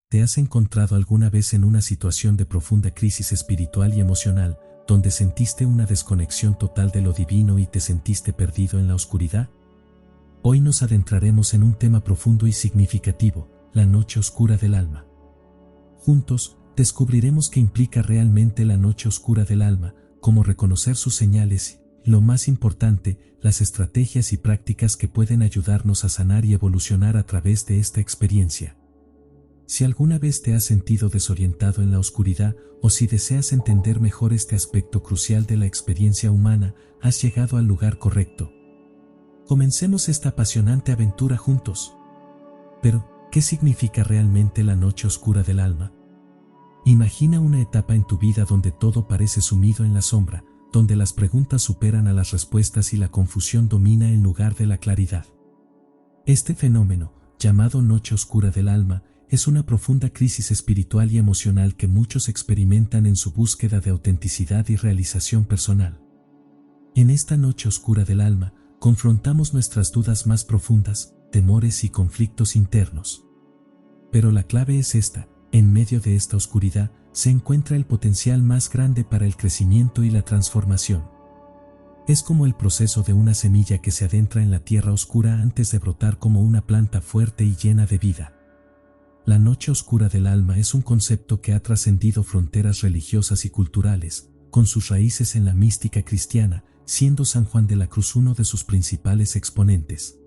¿Te has encontrado alguna vez en una situación de profunda crisis espiritual y emocional, donde sentiste una desconexión total de lo divino y te sentiste perdido en la oscuridad? Hoy nos adentraremos en un tema profundo y significativo, la noche oscura del alma. Juntos, descubriremos qué implica realmente la noche oscura del alma, cómo reconocer sus señales y, lo más importante, las estrategias y prácticas que pueden ayudarnos a sanar y evolucionar a través de esta experiencia. Si alguna vez te has sentido desorientado en la oscuridad o si deseas entender mejor este aspecto crucial de la experiencia humana, has llegado al lugar correcto. Comencemos esta apasionante aventura juntos. Pero, ¿qué significa realmente la noche oscura del alma? Imagina una etapa en tu vida donde todo parece sumido en la sombra, donde las preguntas superan a las respuestas y la confusión domina en lugar de la claridad. Este fenómeno, llamado noche oscura del alma, es una profunda crisis espiritual y emocional que muchos experimentan en su búsqueda de autenticidad y realización personal. En esta noche oscura del alma, confrontamos nuestras dudas más profundas, temores y conflictos internos. Pero la clave es esta: en medio de esta oscuridad, se encuentra el potencial más grande para el crecimiento y la transformación. Es como el proceso de una semilla que se adentra en la tierra oscura antes de brotar como una planta fuerte y llena de vida. La noche oscura del alma es un concepto que ha trascendido fronteras religiosas y culturales, con sus raíces en la mística cristiana, siendo San Juan de la Cruz uno de sus principales exponentes.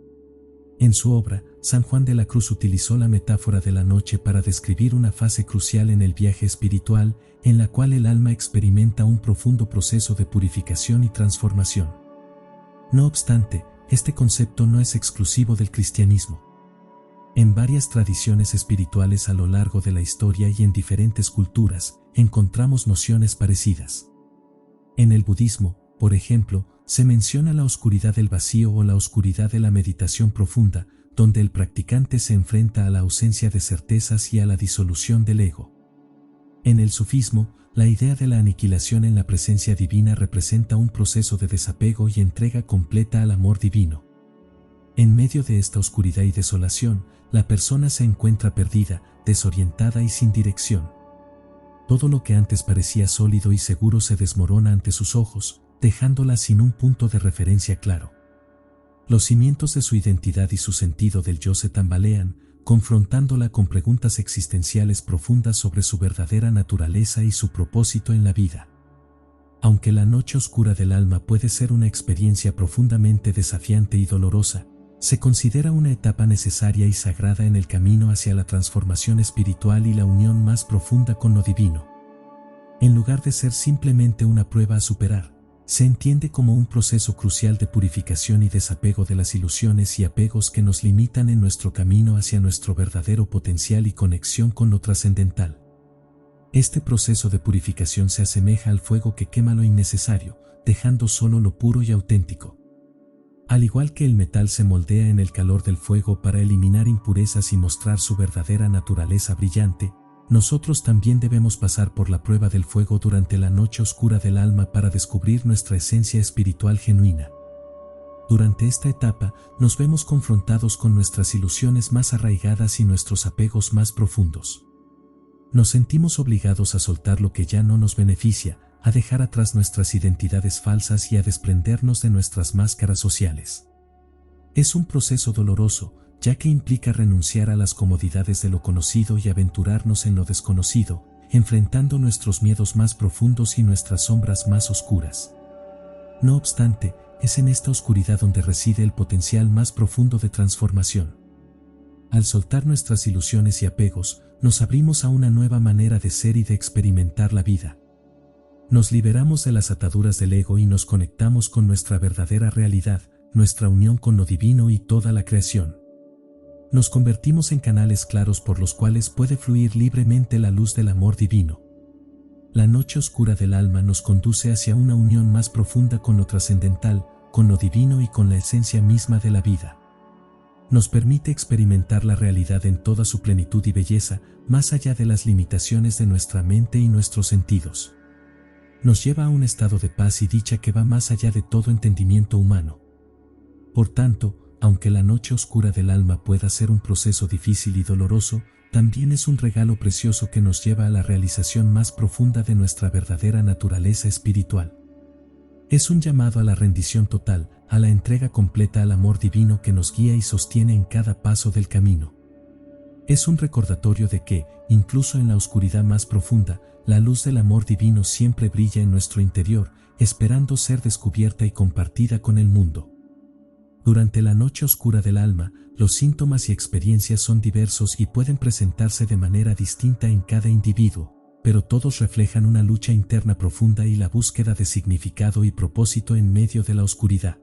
En su obra, San Juan de la Cruz utilizó la metáfora de la noche para describir una fase crucial en el viaje espiritual, en la cual el alma experimenta un profundo proceso de purificación y transformación. No obstante, este concepto no es exclusivo del cristianismo. En varias tradiciones espirituales a lo largo de la historia y en diferentes culturas, encontramos nociones parecidas. En el budismo, por ejemplo, se menciona la oscuridad del vacío o la oscuridad de la meditación profunda, donde el practicante se enfrenta a la ausencia de certezas y a la disolución del ego. En el sufismo, la idea de la aniquilación en la presencia divina representa un proceso de desapego y entrega completa al amor divino. En medio de esta oscuridad y desolación, la persona se encuentra perdida, desorientada y sin dirección. Todo lo que antes parecía sólido y seguro se desmorona ante sus ojos, dejándola sin un punto de referencia claro. Los cimientos de su identidad y su sentido del yo se tambalean, confrontándola con preguntas existenciales profundas sobre su verdadera naturaleza y su propósito en la vida. Aunque la noche oscura del alma puede ser una experiencia profundamente desafiante y dolorosa, se considera una etapa necesaria y sagrada en el camino hacia la transformación espiritual y la unión más profunda con lo divino. En lugar de ser simplemente una prueba a superar, se entiende como un proceso crucial de purificación y desapego de las ilusiones y apegos que nos limitan en nuestro camino hacia nuestro verdadero potencial y conexión con lo trascendental. Este proceso de purificación se asemeja al fuego que quema lo innecesario, dejando solo lo puro y auténtico. Al igual que el metal se moldea en el calor del fuego para eliminar impurezas y mostrar su verdadera naturaleza brillante, nosotros también debemos pasar por la prueba del fuego durante la noche oscura del alma para descubrir nuestra esencia espiritual genuina. Durante esta etapa, nos vemos confrontados con nuestras ilusiones más arraigadas y nuestros apegos más profundos. Nos sentimos obligados a soltar lo que ya no nos beneficia, a dejar atrás nuestras identidades falsas y a desprendernos de nuestras máscaras sociales. Es un proceso doloroso, ya que implica renunciar a las comodidades de lo conocido y aventurarnos en lo desconocido, enfrentando nuestros miedos más profundos y nuestras sombras más oscuras. No obstante, es en esta oscuridad donde reside el potencial más profundo de transformación. Al soltar nuestras ilusiones y apegos, nos abrimos a una nueva manera de ser y de experimentar la vida. Nos liberamos de las ataduras del ego y nos conectamos con nuestra verdadera realidad, nuestra unión con lo divino y toda la creación. Nos convertimos en canales claros por los cuales puede fluir libremente la luz del amor divino. La noche oscura del alma nos conduce hacia una unión más profunda con lo trascendental, con lo divino y con la esencia misma de la vida. Nos permite experimentar la realidad en toda su plenitud y belleza, más allá de las limitaciones de nuestra mente y nuestros sentidos. Nos lleva a un estado de paz y dicha que va más allá de todo entendimiento humano. Por tanto, aunque la noche oscura del alma pueda ser un proceso difícil y doloroso, también es un regalo precioso que nos lleva a la realización más profunda de nuestra verdadera naturaleza espiritual. Es un llamado a la rendición total, a la entrega completa al amor divino que nos guía y sostiene en cada paso del camino. Es un recordatorio de que, incluso en la oscuridad más profunda, la luz del amor divino siempre brilla en nuestro interior, esperando ser descubierta y compartida con el mundo. Durante la noche oscura del alma, los síntomas y experiencias son diversos y pueden presentarse de manera distinta en cada individuo, pero todos reflejan una lucha interna profunda y la búsqueda de significado y propósito en medio de la oscuridad.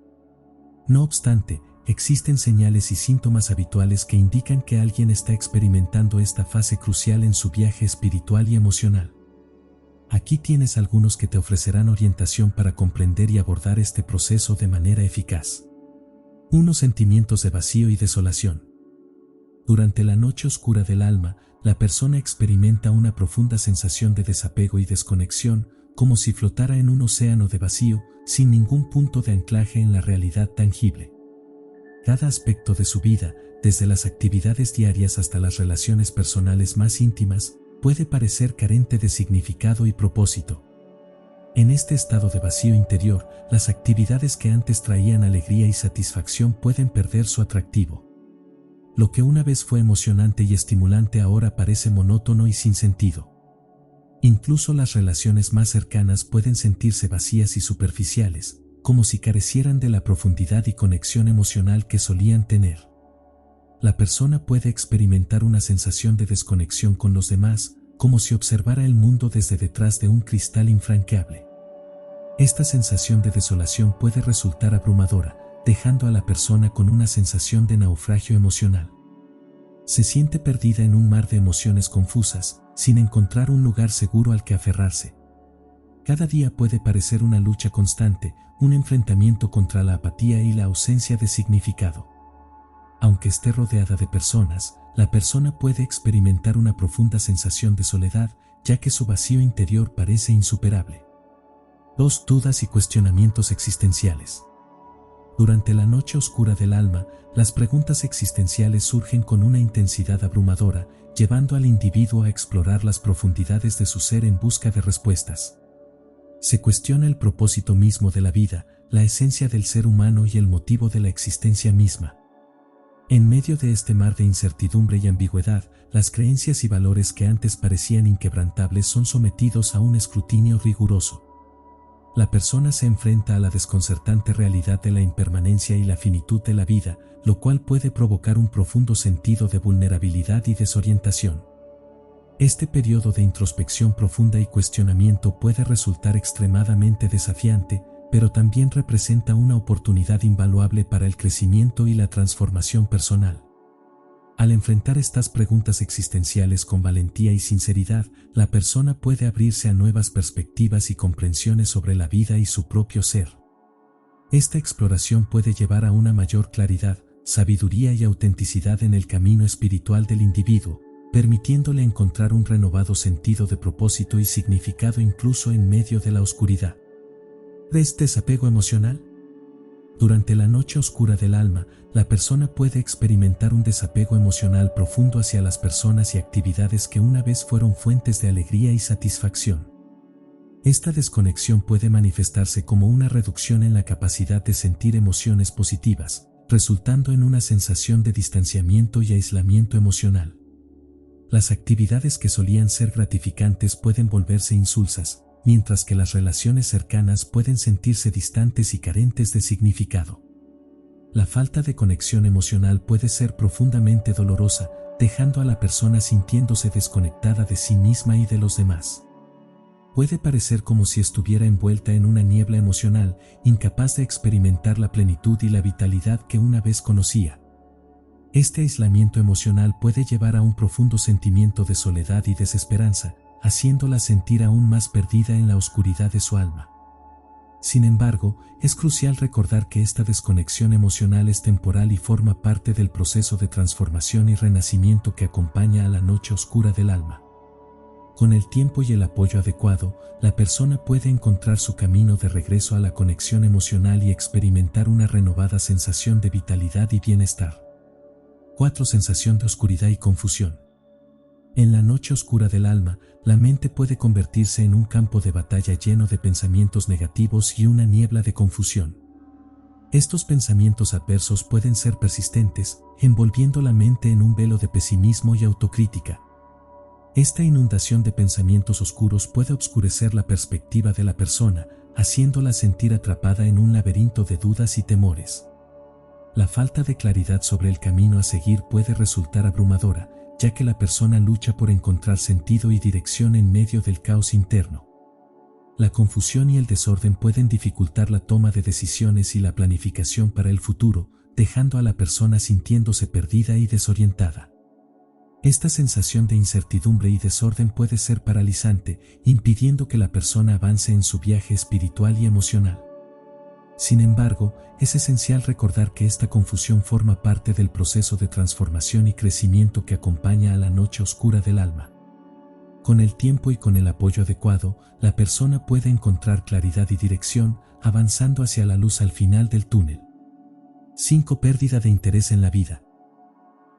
No obstante, existen señales y síntomas habituales que indican que alguien está experimentando esta fase crucial en su viaje espiritual y emocional. Aquí tienes algunos que te ofrecerán orientación para comprender y abordar este proceso de manera eficaz. 1. Sentimientos de vacío y desolación. Durante la noche oscura del alma, la persona experimenta una profunda sensación de desapego y desconexión, como si flotara en un océano de vacío, sin ningún punto de anclaje en la realidad tangible. Cada aspecto de su vida, desde las actividades diarias hasta las relaciones personales más íntimas, puede parecer carente de significado y propósito. En este estado de vacío interior, las actividades que antes traían alegría y satisfacción pueden perder su atractivo. Lo que una vez fue emocionante y estimulante ahora parece monótono y sin sentido. Incluso las relaciones más cercanas pueden sentirse vacías y superficiales, como si carecieran de la profundidad y conexión emocional que solían tener. La persona puede experimentar una sensación de desconexión con los demás, como si observara el mundo desde detrás de un cristal infranqueable. Esta sensación de desolación puede resultar abrumadora, dejando a la persona con una sensación de naufragio emocional. Se siente perdida en un mar de emociones confusas, sin encontrar un lugar seguro al que aferrarse. Cada día puede parecer una lucha constante, un enfrentamiento contra la apatía y la ausencia de significado. Aunque esté rodeada de personas, la persona puede experimentar una profunda sensación de soledad, ya que su vacío interior parece insuperable. 2. Dudas y cuestionamientos existenciales. Durante la noche oscura del alma, las preguntas existenciales surgen con una intensidad abrumadora, llevando al individuo a explorar las profundidades de su ser en busca de respuestas. Se cuestiona el propósito mismo de la vida, la esencia del ser humano y el motivo de la existencia misma. En medio de este mar de incertidumbre y ambigüedad, las creencias y valores que antes parecían inquebrantables son sometidos a un escrutinio riguroso. La persona se enfrenta a la desconcertante realidad de la impermanencia y la finitud de la vida, lo cual puede provocar un profundo sentido de vulnerabilidad y desorientación. Este periodo de introspección profunda y cuestionamiento puede resultar extremadamente desafiante, pero también representa una oportunidad invaluable para el crecimiento y la transformación personal. Al enfrentar estas preguntas existenciales con valentía y sinceridad, la persona puede abrirse a nuevas perspectivas y comprensiones sobre la vida y su propio ser. Esta exploración puede llevar a una mayor claridad, sabiduría y autenticidad en el camino espiritual del individuo, permitiéndole encontrar un renovado sentido de propósito y significado incluso en medio de la oscuridad. 3. Desapego emocional. Durante la noche oscura del alma, la persona puede experimentar un desapego emocional profundo hacia las personas y actividades que una vez fueron fuentes de alegría y satisfacción. Esta desconexión puede manifestarse como una reducción en la capacidad de sentir emociones positivas, resultando en una sensación de distanciamiento y aislamiento emocional. Las actividades que solían ser gratificantes pueden volverse insulsas, mientras que las relaciones cercanas pueden sentirse distantes y carentes de significado. La falta de conexión emocional puede ser profundamente dolorosa, dejando a la persona sintiéndose desconectada de sí misma y de los demás. Puede parecer como si estuviera envuelta en una niebla emocional, incapaz de experimentar la plenitud y la vitalidad que una vez conocía. Este aislamiento emocional puede llevar a un profundo sentimiento de soledad y desesperanza, haciéndola sentir aún más perdida en la oscuridad de su alma. Sin embargo, es crucial recordar que esta desconexión emocional es temporal y forma parte del proceso de transformación y renacimiento que acompaña a la noche oscura del alma. Con el tiempo y el apoyo adecuado, la persona puede encontrar su camino de regreso a la conexión emocional y experimentar una renovada sensación de vitalidad y bienestar. 4. Sensación de oscuridad y confusión. En la noche oscura del alma, la mente puede convertirse en un campo de batalla lleno de pensamientos negativos y una niebla de confusión. Estos pensamientos adversos pueden ser persistentes, envolviendo la mente en un velo de pesimismo y autocrítica. Esta inundación de pensamientos oscuros puede obscurecer la perspectiva de la persona, haciéndola sentir atrapada en un laberinto de dudas y temores. La falta de claridad sobre el camino a seguir puede resultar abrumadora, ya que la persona lucha por encontrar sentido y dirección en medio del caos interno. La confusión y el desorden pueden dificultar la toma de decisiones y la planificación para el futuro, dejando a la persona sintiéndose perdida y desorientada. Esta sensación de incertidumbre y desorden puede ser paralizante, impidiendo que la persona avance en su viaje espiritual y emocional. Sin embargo, es esencial recordar que esta confusión forma parte del proceso de transformación y crecimiento que acompaña a la noche oscura del alma. Con el tiempo y con el apoyo adecuado, la persona puede encontrar claridad y dirección, avanzando hacia la luz al final del túnel. 5. Pérdida de interés en la vida.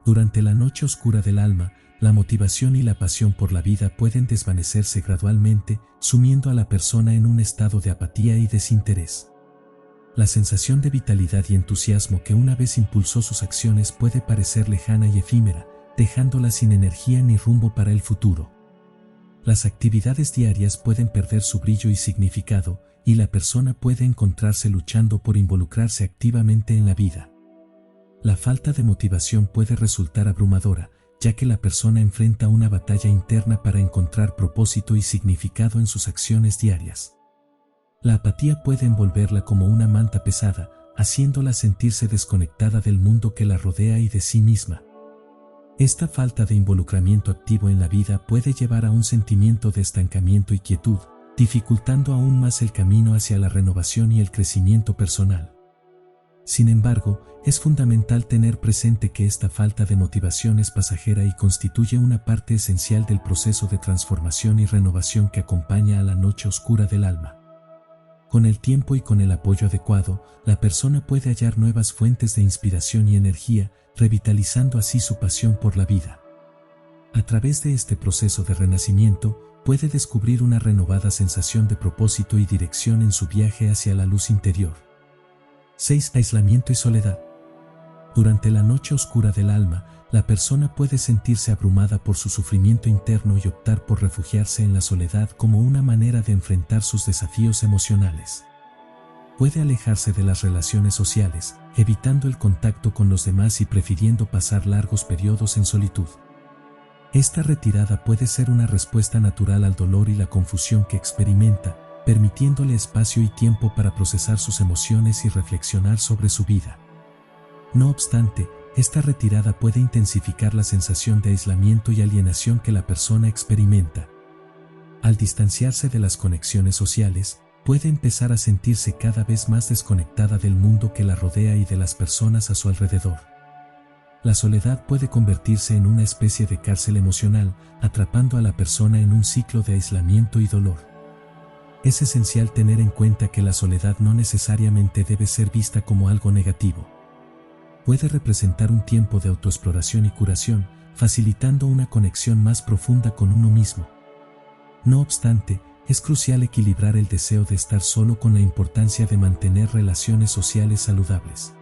Durante la noche oscura del alma, la motivación y la pasión por la vida pueden desvanecerse gradualmente, sumiendo a la persona en un estado de apatía y desinterés. La sensación de vitalidad y entusiasmo que una vez impulsó sus acciones puede parecer lejana y efímera, dejándola sin energía ni rumbo para el futuro. Las actividades diarias pueden perder su brillo y significado, y la persona puede encontrarse luchando por involucrarse activamente en la vida. La falta de motivación puede resultar abrumadora, ya que la persona enfrenta una batalla interna para encontrar propósito y significado en sus acciones diarias. La apatía puede envolverla como una manta pesada, haciéndola sentirse desconectada del mundo que la rodea y de sí misma. Esta falta de involucramiento activo en la vida puede llevar a un sentimiento de estancamiento y quietud, dificultando aún más el camino hacia la renovación y el crecimiento personal. Sin embargo, es fundamental tener presente que esta falta de motivación es pasajera y constituye una parte esencial del proceso de transformación y renovación que acompaña a la noche oscura del alma. Con el tiempo y con el apoyo adecuado, la persona puede hallar nuevas fuentes de inspiración y energía, revitalizando así su pasión por la vida. A través de este proceso de renacimiento, puede descubrir una renovada sensación de propósito y dirección en su viaje hacia la luz interior. 6. Aislamiento y soledad. Durante la noche oscura del alma, la persona puede sentirse abrumada por su sufrimiento interno y optar por refugiarse en la soledad como una manera de enfrentar sus desafíos emocionales. Puede alejarse de las relaciones sociales, evitando el contacto con los demás y prefiriendo pasar largos periodos en solitud. Esta retirada puede ser una respuesta natural al dolor y la confusión que experimenta, permitiéndole espacio y tiempo para procesar sus emociones y reflexionar sobre su vida. No obstante, esta retirada puede intensificar la sensación de aislamiento y alienación que la persona experimenta. Al distanciarse de las conexiones sociales, puede empezar a sentirse cada vez más desconectada del mundo que la rodea y de las personas a su alrededor. La soledad puede convertirse en una especie de cárcel emocional, atrapando a la persona en un ciclo de aislamiento y dolor. Es esencial tener en cuenta que la soledad no necesariamente debe ser vista como algo negativo. Puede representar un tiempo de autoexploración y curación, facilitando una conexión más profunda con uno mismo. No obstante, es crucial equilibrar el deseo de estar solo con la importancia de mantener relaciones sociales saludables.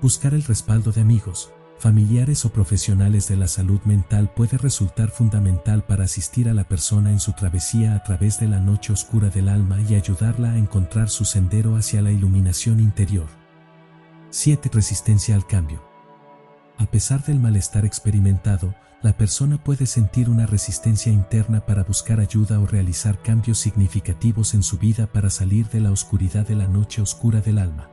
Buscar el respaldo de amigos, familiares o profesionales de la salud mental puede resultar fundamental para asistir a la persona en su travesía a través de la noche oscura del alma y ayudarla a encontrar su sendero hacia la iluminación interior. 7. Resistencia al cambio. A pesar del malestar experimentado, la persona puede sentir una resistencia interna para buscar ayuda o realizar cambios significativos en su vida para salir de la oscuridad de la noche oscura del alma.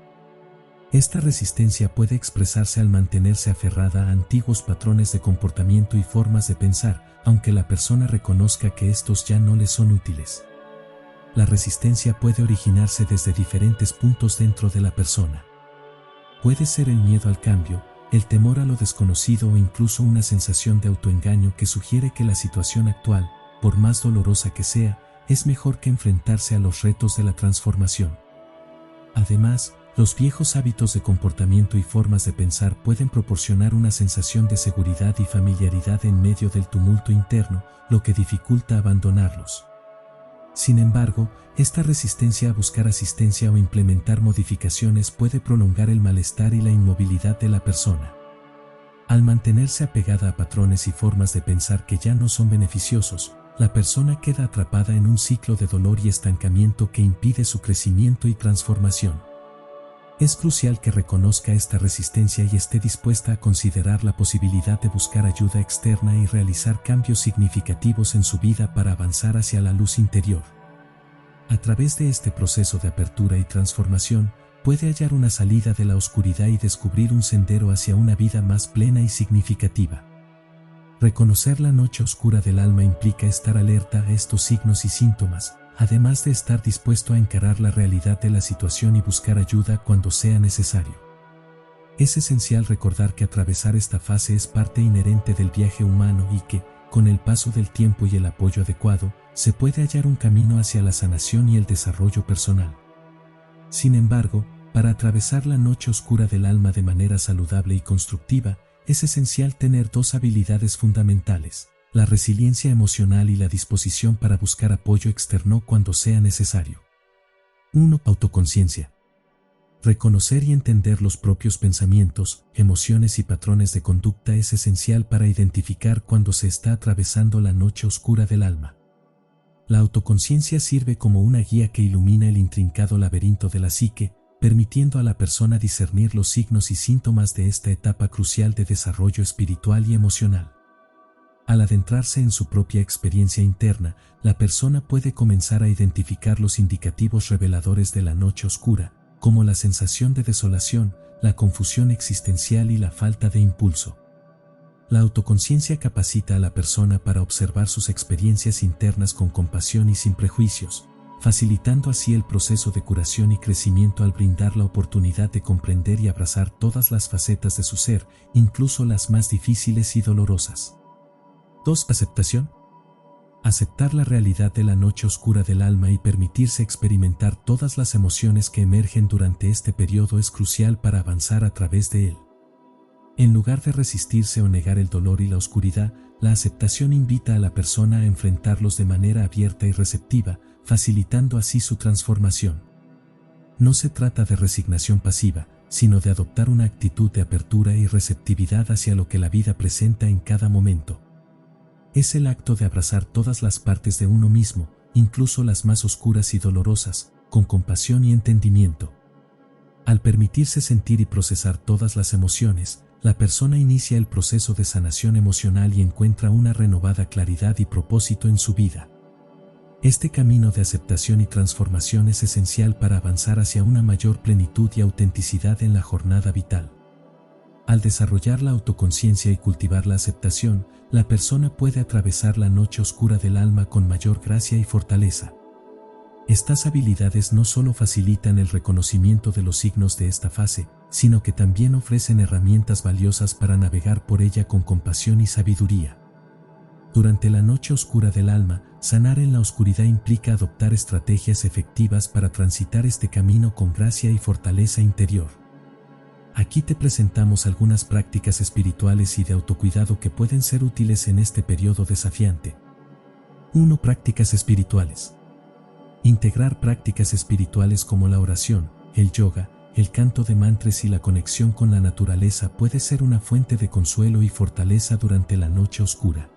Esta resistencia puede expresarse al mantenerse aferrada a antiguos patrones de comportamiento y formas de pensar, aunque la persona reconozca que estos ya no le son útiles. La resistencia puede originarse desde diferentes puntos dentro de la persona. Puede ser el miedo al cambio, el temor a lo desconocido o incluso una sensación de autoengaño que sugiere que la situación actual, por más dolorosa que sea, es mejor que enfrentarse a los retos de la transformación. Además, los viejos hábitos de comportamiento y formas de pensar pueden proporcionar una sensación de seguridad y familiaridad en medio del tumulto interno, lo que dificulta abandonarlos. Sin embargo, esta resistencia a buscar asistencia o implementar modificaciones puede prolongar el malestar y la inmovilidad de la persona. Al mantenerse apegada a patrones y formas de pensar que ya no son beneficiosos, la persona queda atrapada en un ciclo de dolor y estancamiento que impide su crecimiento y transformación. Es crucial que reconozca esta resistencia y esté dispuesta a considerar la posibilidad de buscar ayuda externa y realizar cambios significativos en su vida para avanzar hacia la luz interior. A través de este proceso de apertura y transformación, puede hallar una salida de la oscuridad y descubrir un sendero hacia una vida más plena y significativa. Reconocer la noche oscura del alma implica estar alerta a estos signos y síntomas, además de estar dispuesto a encarar la realidad de la situación y buscar ayuda cuando sea necesario. Es esencial recordar que atravesar esta fase es parte inherente del viaje humano y que, con el paso del tiempo y el apoyo adecuado, se puede hallar un camino hacia la sanación y el desarrollo personal. Sin embargo, para atravesar la noche oscura del alma de manera saludable y constructiva, es esencial tener dos habilidades fundamentales: la resiliencia emocional y la disposición para buscar apoyo externo cuando sea necesario. 1. Autoconciencia. Reconocer y entender los propios pensamientos, emociones y patrones de conducta es esencial para identificar cuando se está atravesando la noche oscura del alma. La autoconciencia sirve como una guía que ilumina el intrincado laberinto de la psique, permitiendo a la persona discernir los signos y síntomas de esta etapa crucial de desarrollo espiritual y emocional. Al adentrarse en su propia experiencia interna, la persona puede comenzar a identificar los indicativos reveladores de la noche oscura, como la sensación de desolación, la confusión existencial y la falta de impulso. La autoconciencia capacita a la persona para observar sus experiencias internas con compasión y sin prejuicios, facilitando así el proceso de curación y crecimiento al brindar la oportunidad de comprender y abrazar todas las facetas de su ser, incluso las más difíciles y dolorosas. 2. Aceptación. Aceptar la realidad de la noche oscura del alma y permitirse experimentar todas las emociones que emergen durante este periodo es crucial para avanzar a través de él. En lugar de resistirse o negar el dolor y la oscuridad, la aceptación invita a la persona a enfrentarlos de manera abierta y receptiva, facilitando así su transformación. No se trata de resignación pasiva, sino de adoptar una actitud de apertura y receptividad hacia lo que la vida presenta en cada momento. Es el acto de abrazar todas las partes de uno mismo, incluso las más oscuras y dolorosas, con compasión y entendimiento. Al permitirse sentir y procesar todas las emociones, la persona inicia el proceso de sanación emocional y encuentra una renovada claridad y propósito en su vida. Este camino de aceptación y transformación es esencial para avanzar hacia una mayor plenitud y autenticidad en la jornada vital. Al desarrollar la autoconciencia y cultivar la aceptación, la persona puede atravesar la noche oscura del alma con mayor gracia y fortaleza. Estas habilidades no solo facilitan el reconocimiento de los signos de esta fase, sino que también ofrecen herramientas valiosas para navegar por ella con compasión y sabiduría. Durante la noche oscura del alma, sanar en la oscuridad implica adoptar estrategias efectivas para transitar este camino con gracia y fortaleza interior. Aquí te presentamos algunas prácticas espirituales y de autocuidado que pueden ser útiles en este periodo desafiante. 1. Prácticas espirituales. Integrar prácticas espirituales como la oración, el yoga, el canto de mantras y la conexión con la naturaleza puede ser una fuente de consuelo y fortaleza durante la noche oscura.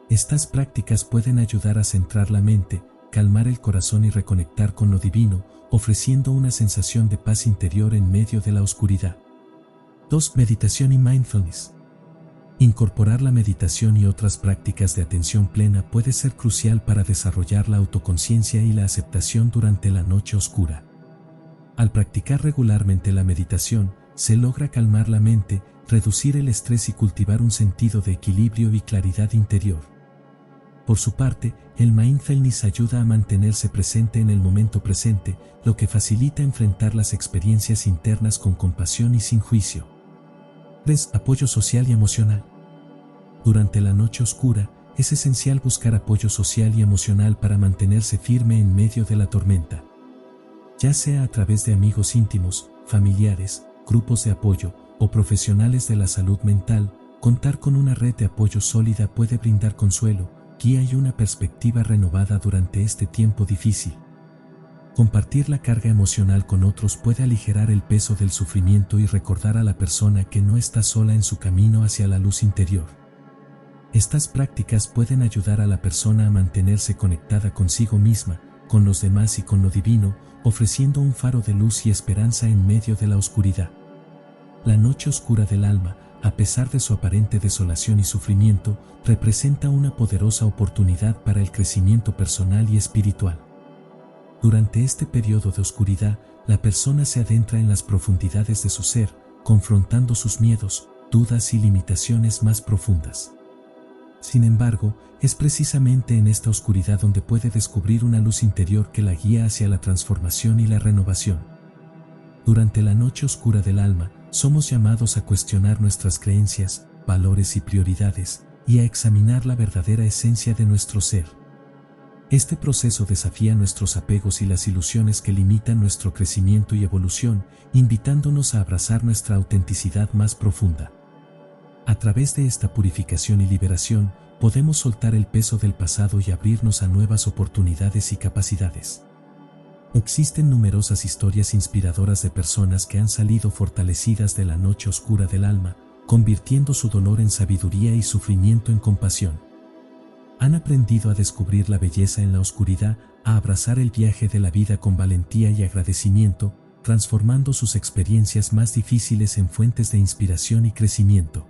Estas prácticas pueden ayudar a centrar la mente, calmar el corazón y reconectar con lo divino, ofreciendo una sensación de paz interior en medio de la oscuridad. 2. Meditación y mindfulness. Incorporar la meditación y otras prácticas de atención plena puede ser crucial para desarrollar la autoconciencia y la aceptación durante la noche oscura. Al practicar regularmente la meditación, se logra calmar la mente, reducir el estrés y cultivar un sentido de equilibrio y claridad interior. Por su parte, el mindfulness ayuda a mantenerse presente en el momento presente, lo que facilita enfrentar las experiencias internas con compasión y sin juicio. 3. Apoyo social y emocional. Durante la noche oscura, es esencial buscar apoyo social y emocional para mantenerse firme en medio de la tormenta. Ya sea a través de amigos íntimos, familiares, grupos de apoyo o profesionales de la salud mental, contar con una red de apoyo sólida puede brindar consuelo, guía y una perspectiva renovada durante este tiempo difícil. Compartir la carga emocional con otros puede aligerar el peso del sufrimiento y recordar a la persona que no está sola en su camino hacia la luz interior. Estas prácticas pueden ayudar a la persona a mantenerse conectada consigo misma, con los demás y con lo divino, ofreciendo un faro de luz y esperanza en medio de la oscuridad. La noche oscura del alma, a pesar de su aparente desolación y sufrimiento, representa una poderosa oportunidad para el crecimiento personal y espiritual. Durante este periodo de oscuridad, la persona se adentra en las profundidades de su ser, confrontando sus miedos, dudas y limitaciones más profundas. Sin embargo, es precisamente en esta oscuridad donde puede descubrir una luz interior que la guía hacia la transformación y la renovación. Durante la noche oscura del alma, somos llamados a cuestionar nuestras creencias, valores y prioridades, y a examinar la verdadera esencia de nuestro ser. Este proceso desafía nuestros apegos y las ilusiones que limitan nuestro crecimiento y evolución, invitándonos a abrazar nuestra autenticidad más profunda. A través de esta purificación y liberación, podemos soltar el peso del pasado y abrirnos a nuevas oportunidades y capacidades. Existen numerosas historias inspiradoras de personas que han salido fortalecidas de la noche oscura del alma, convirtiendo su dolor en sabiduría y sufrimiento en compasión. Han aprendido a descubrir la belleza en la oscuridad, a abrazar el viaje de la vida con valentía y agradecimiento, transformando sus experiencias más difíciles en fuentes de inspiración y crecimiento.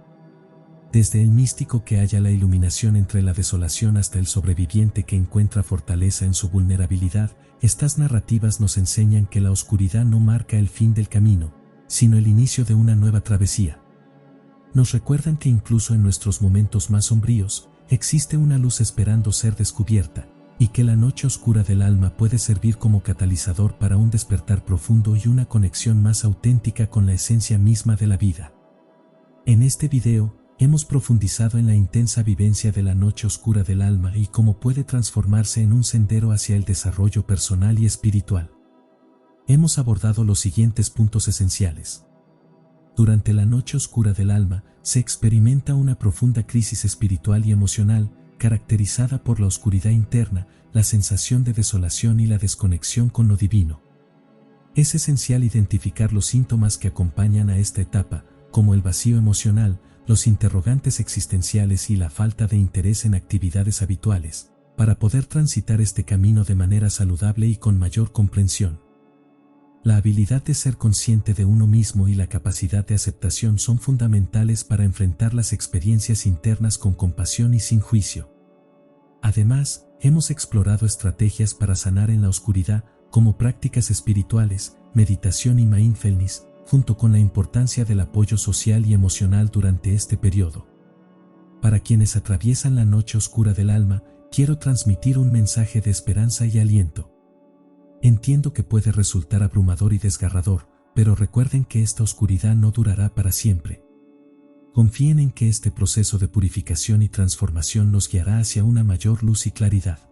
Desde el místico que halla la iluminación entre la desolación hasta el sobreviviente que encuentra fortaleza en su vulnerabilidad, estas narrativas nos enseñan que la oscuridad no marca el fin del camino, sino el inicio de una nueva travesía. Nos recuerdan que incluso en nuestros momentos más sombríos, existe una luz esperando ser descubierta, y que la noche oscura del alma puede servir como catalizador para un despertar profundo y una conexión más auténtica con la esencia misma de la vida. En este video, hemos profundizado en la intensa vivencia de la noche oscura del alma y cómo puede transformarse en un sendero hacia el desarrollo personal y espiritual. Hemos abordado los siguientes puntos esenciales. Durante la noche oscura del alma, se experimenta una profunda crisis espiritual y emocional, caracterizada por la oscuridad interna, la sensación de desolación y la desconexión con lo divino. Es esencial identificar los síntomas que acompañan a esta etapa, como el vacío emocional, los interrogantes existenciales y la falta de interés en actividades habituales, para poder transitar este camino de manera saludable y con mayor comprensión. La habilidad de ser consciente de uno mismo y la capacidad de aceptación son fundamentales para enfrentar las experiencias internas con compasión y sin juicio. Además, hemos explorado estrategias para sanar en la oscuridad, como prácticas espirituales, meditación y mindfulness, junto con la importancia del apoyo social y emocional durante este periodo. Para quienes atraviesan la noche oscura del alma, quiero transmitir un mensaje de esperanza y aliento. Entiendo que puede resultar abrumador y desgarrador, pero recuerden que esta oscuridad no durará para siempre. Confíen en que este proceso de purificación y transformación nos guiará hacia una mayor luz y claridad.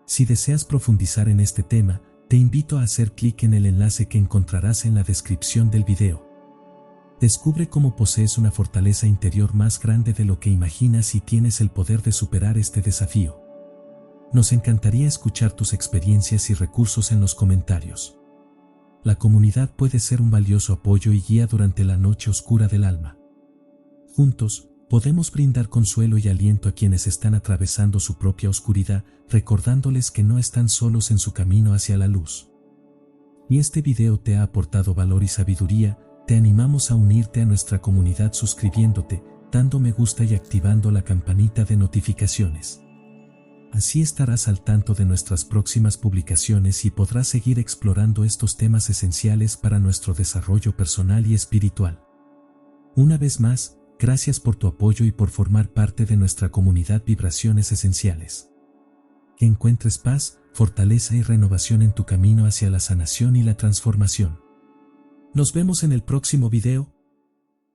Si deseas profundizar en este tema, te invito a hacer clic en el enlace que encontrarás en la descripción del video. Descubre cómo posees una fortaleza interior más grande de lo que imaginas y tienes el poder de superar este desafío. Nos encantaría escuchar tus experiencias y recursos en los comentarios. La comunidad puede ser un valioso apoyo y guía durante la noche oscura del alma. Juntos, podemos brindar consuelo y aliento a quienes están atravesando su propia oscuridad, recordándoles que no están solos en su camino hacia la luz. Si este video te ha aportado valor y sabiduría, te animamos a unirte a nuestra comunidad suscribiéndote, dando me gusta y activando la campanita de notificaciones. Así estarás al tanto de nuestras próximas publicaciones y podrás seguir explorando estos temas esenciales para nuestro desarrollo personal y espiritual. Una vez más, gracias por tu apoyo y por formar parte de nuestra comunidad Vibraciones Esenciales. Que encuentres paz, fortaleza y renovación en tu camino hacia la sanación y la transformación. Nos vemos en el próximo video.